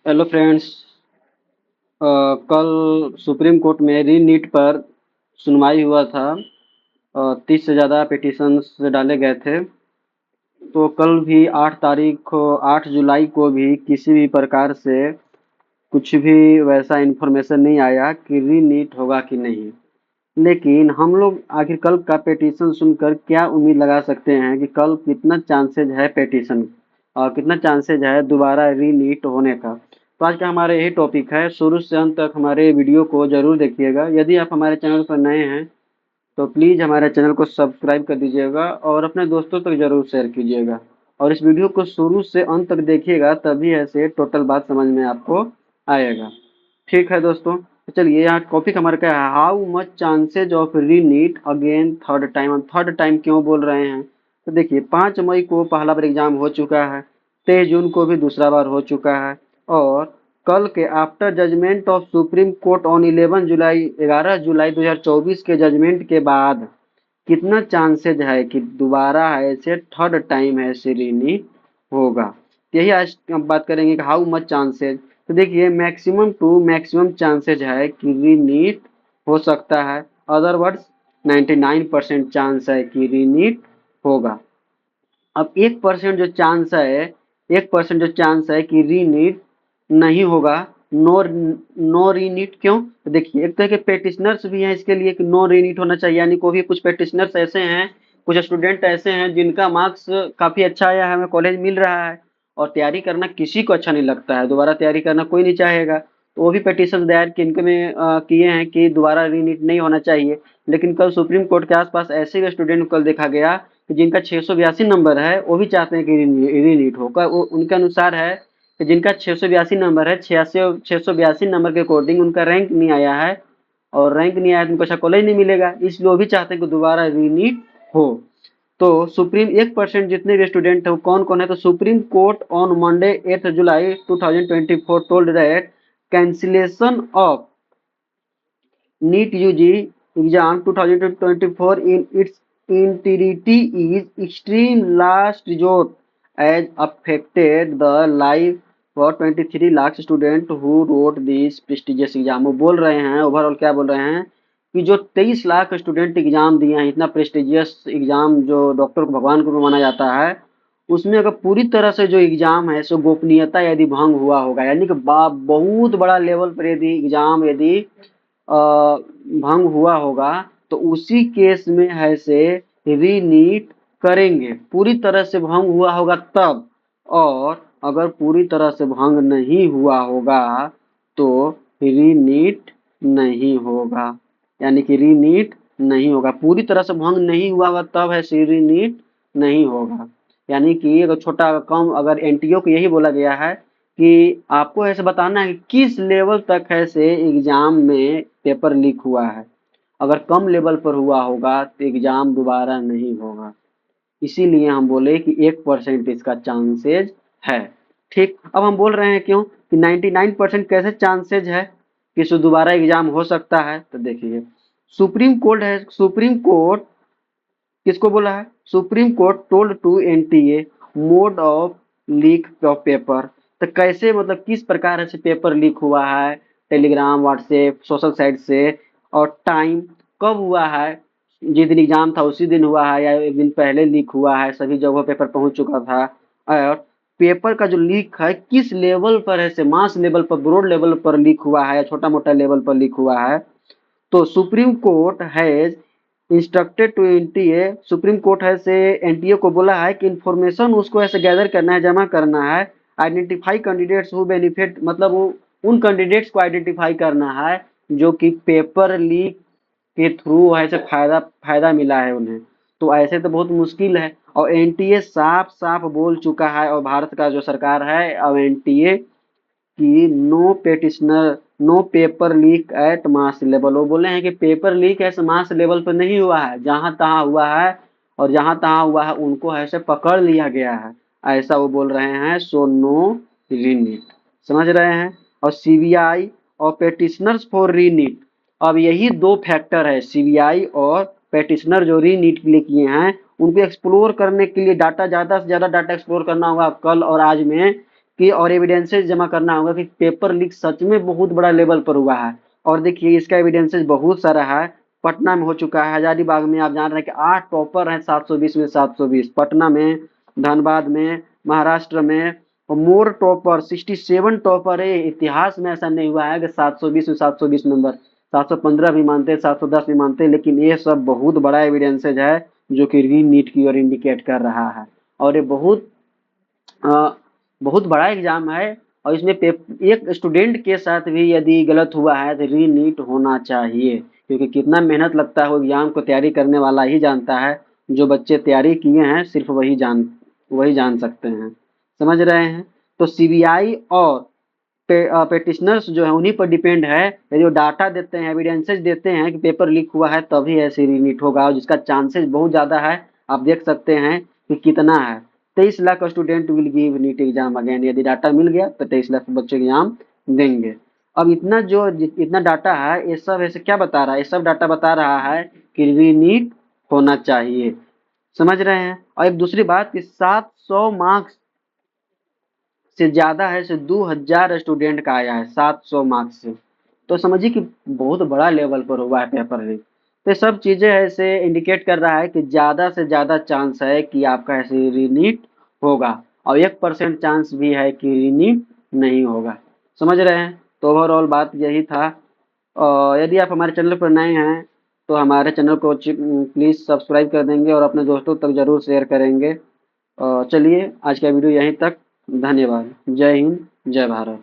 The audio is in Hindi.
Hello friends. कल सुप्रीम कोर्ट में री नीट पर सुनवाई हुआ था। 30 से ज़्यादा पिटिशन्स डाले गए थे। तो कल भी 8 जुलाई को भी किसी भी प्रकार से कुछ भी वैसा इन्फॉर्मेशन नहीं आया कि री नीट होगा कि नहीं। लेकिन हम लोग आखिर कल का पिटीशन सुनकर क्या उम्मीद लगा सकते हैं कि कल कितना चांसेज है पिटीशन और कितना चांसेज है दोबारा रीनीट होने का। तो आज का हमारा यही टॉपिक है। शुरू से अंत तक हमारे वीडियो को जरूर देखिएगा। यदि आप हमारे चैनल पर नए हैं तो प्लीज़ हमारे चैनल को सब्सक्राइब कर दीजिएगा और अपने दोस्तों तक जरूर शेयर कीजिएगा। और इस वीडियो को शुरू से अंत तक देखिएगा, तभी ऐसे टोटल बात समझ में आपको आएगा। ठीक है दोस्तों, तो चलिए यहाँ टॉपिक हमारा क्या है, how much chances of रीनीट again third time. हम थर्ड टाइम क्यों बोल रहे हैं? तो देखिए, 5 मई को पहला बार एग्जाम हो चुका है, 23 जून को भी दूसरा बार हो चुका है, और कल के after judgement of Supreme Court on 11 July 2024 के जजमेंट के बाद कितना चांसेज है कि दोबारा ऐसे थर्ड टाइम ऐसे रीनीट होगा। यही आज हम बात करेंगे कि हाउ मच चांसेज। तो देखिए, मैक्सिमम टू मैक्सिमम चांसेज है कि रीनीट हो सकता है। अदर वर्ड्स 99% चांस है कि रीनीट होगा। अब 1% जो चांस है, 1% जो चांस है कि रीनीट नहीं होगा। नो नो रीनीट क्यों? तो देखिए, एक तरह के पेटिशनर्स भी हैं इसके लिए कि नो रीनीट होना चाहिए, यानी कोई भी कुछ पेटिशनर्स ऐसे हैं, कुछ स्टूडेंट ऐसे हैं जिनका मार्क्स काफी अच्छा आया है, हमें कॉलेज मिल रहा है, और तैयारी करना किसी को अच्छा नहीं लगता है, दोबारा तैयारी करना कोई नहीं चाहेगा। तो वो भी पेटिशन दायर इनके में किए हैं कि दोबारा रीनीट नहीं होना चाहिए। लेकिन कल सुप्रीम कोर्ट के आसपास ऐसे भी स्टूडेंट कल देखा गया कि जिनका 682 नंबर है, वो भी चाहते हैं कि रीनीट हो। वो उनके अनुसार है कि जिनका 682 नंबर है, 682 नंबर के अकॉर्डिंग उनका रैंक नहीं आया है, और रैंक नहीं आया तो उनको अच्छा कॉलेज नहीं मिलेगा, इसलिए वो भी चाहते हैं कि दोबारा रीनीट हो। तो सुप्रीम 1% जितने भी स्टूडेंट है वो कौन कौन है? तो Supreme Court on Monday 8 July 2024 told that cancellation of NEET UG exam 2024 in its entirety is extreme last resort, as affected the life for 23 lakh student who wrote this prestigious exam। वो बोल रहे हैं, ओवरऑल क्या बोल रहे हैं कि जो 23 लाख स्टूडेंट एग्जाम दिए हैं, इतना प्रेस्टिजियस एग्जाम जो डॉक्टर को भगवान को माना जाता है, उसमें अगर पूरी तरह से जो एग्जाम है सो गोपनीयता यदि भंग हुआ होगा, यानी कि बहुत बड़ा लेवल पर यदि एग्जाम यदि भंग हुआ होगा, तो उसी केस में है से रीनीट करेंगे। पूरी तरह से भंग हुआ होगा तब, और अगर पूरी तरह से भंग नहीं हुआ होगा तो रीनीट नहीं होगा, यानी कि रीनीट नहीं होगा। पूरी तरह से भंग नहीं हुआ होगा तब है रीनीट नहीं होगा। यानी कि अगर छोटा कम, अगर एनटीओ को यही बोला गया है कि आपको ऐसे बताना है कि किस लेवल तक है से एग्जाम में पेपर लीक हुआ है। अगर कम लेवल पर हुआ होगा तो एग्जाम दोबारा नहीं होगा। इसीलिए हम बोले कि 1% इसका चांसेज है। ठीक, अब हम बोल रहे हैं क्यों कि 99% कैसे चांसेज है कि दोबारा एग्जाम हो सकता है। तो देखिए, सुप्रीम कोर्ट किसको बोला है? Supreme Court told to NTA mode of leak of paper. तो कैसे, मतलब किस प्रकार से पेपर लीक हुआ है, टेलीग्राम, व्हाट्सएप, सोशल साइट से, और टाइम कब हुआ है, जिस दिन एग्जाम था उसी दिन हुआ है या एक दिन पहले लीक हुआ है, सभी जगहों पेपर पहुंच चुका था, और पेपर का जो लीक है किस लेवल पर है, से मास लेवल पर, ब्रॉड लेवल पर लीक हुआ है या छोटा मोटा लेवल पर लीक हुआ है। तो Supreme Court has instructed to NTA, Supreme Court है से एनटीए को बोला है कि इंफॉर्मेशन उसको ऐसे गैदर करना है, जमा करना है, आइडेंटिफाई कैंडिडेट्स हु बेनिफिट, मतलब वो उन कैंडिडेट्स को आइडेंटिफाई करना है जो कि पेपर लीक के थ्रू ऐसे फायदा फायदा मिला है उन्हें। तो ऐसे तो बहुत मुश्किल है, और एनटीए साफ साफ बोल चुका है, और भारत का जो सरकार है अब एनटीए कि no petitioner, no paper leak at mass level. वो बोले हैं कि पेपर लीक ऐसे मास लेवल पर नहीं हुआ है, जहां तहां हुआ है, और जहां तहां हुआ है उनको ऐसे पकड़ लिया गया है, ऐसा वो बोल रहे हैं। सो नो रीनीट, समझ रहे हैं? और सीबीआई और पेटिशनर्स फॉर रीनीट, अब यही दो फैक्टर है, सीबीआई और पेटिशनर जो रीनीट के लिए किए हैं, उनको एक्सप्लोर करने के लिए डाटा, ज्यादा से ज्यादा डाटा एक्सप्लोर करना होगा कल और आज में, कि और एविडेंसेस जमा करना होगा कि पेपर लीक सच में बहुत बड़ा लेवल पर हुआ है। और देखिए इसका एविडेंसेस बहुत सारा है। पटना में हो चुका है, हजारीबाग में आप जान रहे हैं कि 8 टॉपर हैं 720 में 720, पटना में, धनबाद में, महाराष्ट्र में, और मोर टॉपर 67 टॉपर है। इतिहास में ऐसा नहीं हुआ है कि 720 में 720 नंबर, 715 भी मानते हैं, 710 भी मानते हैं, लेकिन ये सब बहुत बड़ा एविडेंसेज है जो कि री नीट की ओर इंडिकेट कर रहा है। और ये अ, बहुत बड़ा एग्जाम है। और इसमें एक स्टूडेंट के साथ भी यदि गलत हुआ है तो री नीट होना चाहिए, क्योंकि कितना मेहनत लगता है वो एग्जाम को तैयारी करने वाला ही जानता है। जो बच्चे तैयारी किए हैं सिर्फ वही जान सकते हैं। समझ रहे हैं? तो सीबीआई और पेटिशनर्स जो है उन्हीं पर डिपेंड है। यदि वो डाटा देते हैं, एविडेंसेस देते हैं कि पेपर लीक हुआ है, तभी ऐसे रीनीट होगा, और जिसका चांसेस बहुत ज़्यादा है। आप देख सकते हैं कि कितना है। 23 lakh student will give NEET exam again. यदि डाटा मिल गया तो 23 लाख बच्चे एग्जाम देंगे। अब इतना डाटा है, ये सब ऐसे क्या बता रहा है? ये सब डाटा बता रहा है कि रीनीट होना चाहिए। समझ रहे हैं? और एक दूसरी बात कि 700 मार्क्स से ज़्यादा है, से 2000 स्टूडेंट का आया है 700 मार्क्स से। तो समझिए कि बहुत बड़ा लेवल पर हुआ है पेपर लीक। तो ये सब चीज़ें ऐसे इंडिकेट कर रहा है कि ज़्यादा से ज़्यादा चांस है कि आपका ऐसे रीनीट होगा, और 1% चांस भी है कि रीनीट नहीं होगा। समझ रहे हैं? तो ओवरऑल बात यही था। यदि आप हमारे चैनल पर नए हैं तो हमारे चैनल को प्लीज़ सब्सक्राइब कर देंगे और अपने दोस्तों तक ज़रूर शेयर करेंगे। चलिए आज का वीडियो यहीं तक। धन्यवाद। जय हिंद, जय भारत।